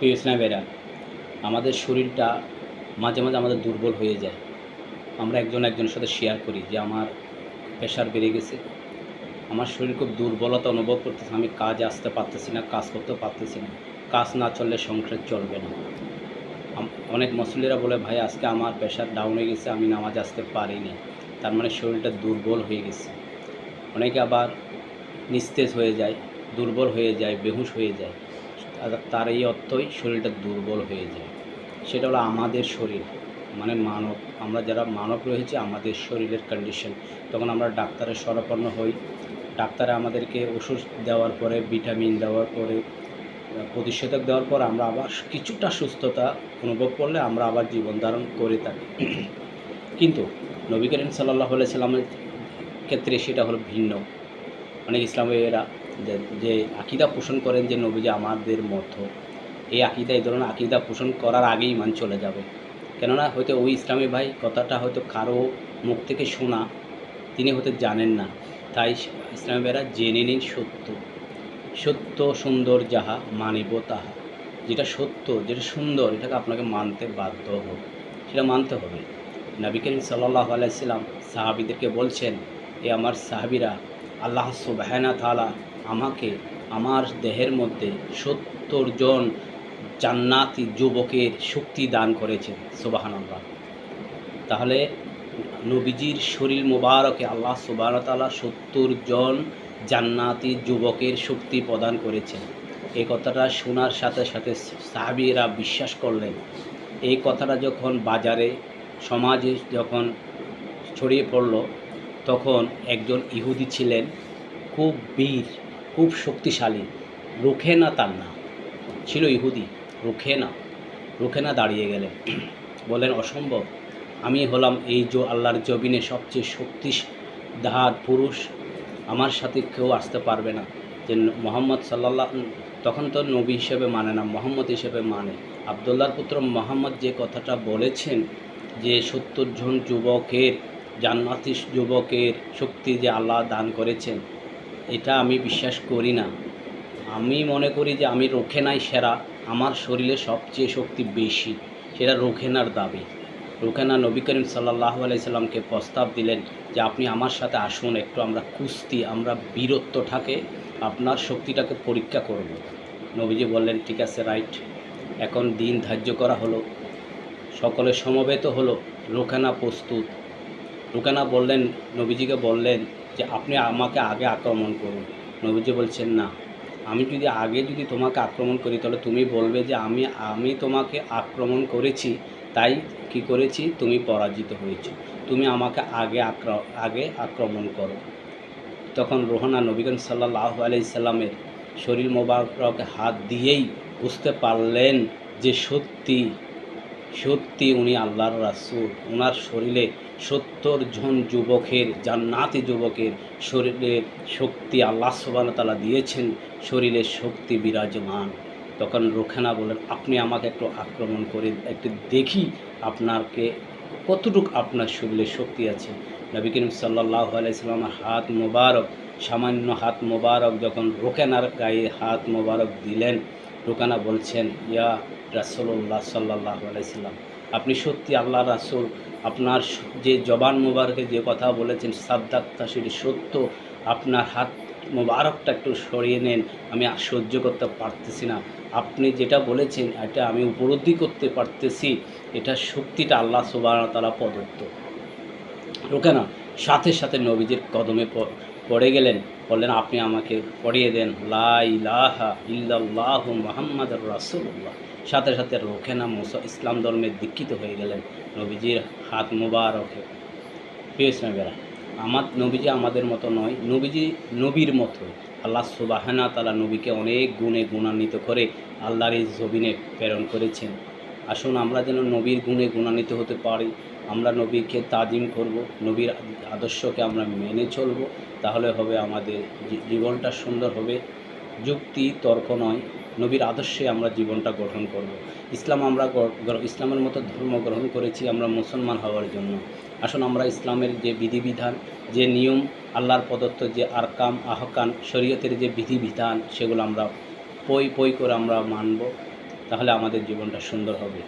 প্রিয় ইসলামেরা, আমাদের শরীরটা মাঝে মাঝে আমাদের দুর্বল হয়ে যায়। আমরা একজনের সাথে শেয়ার করি যে আমার প্রেশার বেড়ে গেছে, আমার শরীর খুব দুর্বলতা অনুভব করতেছে, আমি কাজে আসতে পারতেছি না, কাজ করতেও পারতেছি না, কাজ না চললে সংসার চলবে না। অনেক মুসল্লিরা বলে, ভাই আজকে আমার প্রেশার ডাউন হয়ে গেছে, আমি নামাজ আসতে পারিনি, তার মানে শরীরটা দুর্বল হয়ে গেছে। অনেকে আবার নিস্তেজ হয়ে যায়, দুর্বল হয়ে যায়, বেহুশ হয়ে যায়। তার এই অর্থই শরীরটা দুর্বল হয়ে যায়। সেটা হলো আমাদের শরীর, মানে মানব, আমরা যারা মানব রয়েছে, আমাদের শরীরের কন্ডিশন। তখন আমরা ডাক্তারের শরণাপন্ন হই। ডাক্তারে আমাদেরকে ওষুধ দেওয়ার পরে, ভিটামিন দেওয়ার পরে, প্রতিষেধক দেওয়ার পর আমরা আবার কিছুটা সুস্থতা অনুভব করলে আমরা আবার জীবন ধারণ করে থাকি। কিন্তু নবী করিম সাল্লাল্লাহু আলাইহি সাল্লামের ক্ষেত্রে সেটা হলো ভিন্ন। অনেক ইসলামীরা যে আকিদা পোষণ করেন যে নবীজি আমাদের মতো, এই আকিদা, এই ধরনের আকিদা পোষণ করার আগেই ইমান চলে যাবে। কেননা হয়তো ওই ইসলামী ভাই কথাটা হয়তো কারো মুখ থেকে শোনা, তিনি হয়তো জানেন না। তাই ইসলামী ভাইরা জেনে নিন সত্য। সত্য সুন্দর যাহা মানিব তাহা। যেটা সত্য, যেটা সুন্দর, এটাকে আপনাকে মানতে বাধ্য হবে, সেটা মানতে হবে। নবী করিম সাল্লাল্লাহু আলাইহি সাল্লাম সাহাবীদেরকে বলছেন, এ আমার সাহাবীরা, আল্লাহ সুবহানাহু তাআলা আমাকে আমার দেহের মধ্যে ৭০ জন জান্নাতি যুবকের শক্তি দান করেছেন। সুবহানাল্লাহ। তাহলে নবীজির শরীর মোবারকে আল্লাহ সুবহানাহু তাআলা ৭০ জন জান্নাতি যুবকের শক্তি প্রদান করেছেন। এই কথাটা শোনার সাথে সাথে সাহাবীরা বিশ্বাস করলেন। এই কথাটা যখন বাজারে, সমাজে যখন ছড়িয়ে পড়ল, তখন একজন ইহুদি ছিলেন, খুব বীর, খুব শক্তিশালী, রুখেনা তার নাম ছিল, ইহুদি রুখেনা দাঁড়িয়ে গেলেন, বলেন অসম্ভব, আমি হলাম এই আল্লাহর জমিনে সবচেয়ে শক্তিধর পুরুষ, আমার সাথে কেউ আসতে পারবে না। যে মোহাম্মদ সাল্লাল্লাহু, তখন তো নবী হিসেবে মানে না, মোহাম্মদ হিসেবে মানে। আবদুল্লাহর পুত্র মোহাম্মদ যে কথাটা বলেছেন যে ৭০ জন যুবকের, জান্নাতি যুবকের শক্তি যে আল্লাহ দান করেছেন, এটা আমি বিশ্বাস করি না। আমি মনে করি যে আমি রুখেনাই সেরা, আমার শরীরে সবচেয়ে শক্তি বেশি, সেটা রুখেনার দাবি। রুখেনা নবী করিম সাল্লাল্লাহু আলাইহি সাল্লামকে প্রস্তাব দিলেন যে আপনি আমার সাথে আসুন, একটু আমরা কুস্তি, আমরা বীরত্বটাকে, আপনার শক্তিটাকে পরীক্ষা করব। নবীজি বললেন, ঠিক আছে, রাইট। এখন দিন ধার্য করা হলো, সকলে সমবেত হলো, রুখেনা প্রস্তুত। রুখেনা বললেন, নবীজিকে বললেন যে আপনি আমাকে আগে আক্রমণ করুন। নবীজি বলছেন, না, আমি যদি তোমাকে আক্রমণ করি, তাহলে তুমি বলবে যে আমি তোমাকে আক্রমণ করেছি, তাই কি করেছি, তুমি পরাজিত হয়েছো, তুমি আমাকে আগে আক্রমণ করো। তখন রোহানা নবী করিম সাল্লাল্লাহু আলাইহি সাল্লামের শরীর মোবারকে হাত দিয়েই বুঝতে পারলেন যে সত্যি উনি আল্লাহর রাসূল। ওনার শরীরে ৭০ জন যুবকের, জান্নাতি যুবকের শরীরের শক্তি আল্লাহ সুবহানাহু ওয়া তাআলা দিয়েছেন, শরীরে শক্তি বিরাজমান। তখন রুখানা বলেন, আপনি আমাকে একটু আক্রমণ করে একটু দেখি আপনাকে কতটুকু আপনার শরীরে শক্তি আছে। নবী করিম সাল্লাল্লাহু আলাইহি সাল্লামের হাত মোবারক, সামান্য হাত মোবারক যখন রুখানার গায়ে হাত মোবারক দিলেন, রুখানা বলছেন, ইয়া রাসূলুল্লাহ সাল্লাল্লাহু আলাইহি সাল্লাম, আপনি সত্যি আল্লাহর রাসূল, আপনার যে জবান মোবারকে যে কথা বলেছেন সাদ্দাক্তা, সেটি সত্য। আপনার হাত মোবারকটা একটু সরিয়ে নেন, আমি সহ্য করতে পারতেছি না। আপনি যেটা বলেছেন এটা আমি উপলব্ধি করতে পারতেছি, এটা শক্তিটা আল্লাহ সুবহানাহু ওয়া তাআলা প্রদত্ত। রুকানা সাথে সাথে নবীজির কদমে পড়ে গেলেন, বললেন, আপনি আমাকে পড়িয়ে দেন লা ইলাহা ইল্লাল্লাহু মুহাম্মাদুর রাসূলুল্লাহ। সাথে সাথে রুকানা ইসলাম ধর্মে দীক্ষিত হয়ে গেলেন নবীজির হাত মোবারকে। প্রিয় ইসলামীরা, নবীজি আমাদের মতো নয়, নবীজি নবীর মতো। আল্লাহ সুবহানাহু ওয়া তাআলা নবীকে অনেক গুণে গুণান্বিত করে আল্লাহর এই জমিনে প্রেরণ করেছেন। আসুন আমরা যেন নবীর গুণে গুণান্বিত হতে পারি, আমরা নবীকে তাজিম করব, নবীর আদর্শকে আমরা মেনে চলব, তাহলে হবে আমাদের জীবনটা সুন্দর হবে। যুক্তি তর্ক নয়, নবীর আদর্শে আমরা জীবনটা গঠন করব। ইসলামের মতো ধর্ম গ্রহণ করেছি আমরা মুসলমান হওয়ার জন্য। আসুন আমরা ইসলামের যে বিধিবিধান, যে নিয়ম, আল্লাহর প্রদত্ত যে আরকাম আহকাম, শরীয়তের যে বিধিবিধান, সেগুলো আমরা পই করে আমরা মানব। তাহলে আমাদের জীবনটা সুন্দর হবে।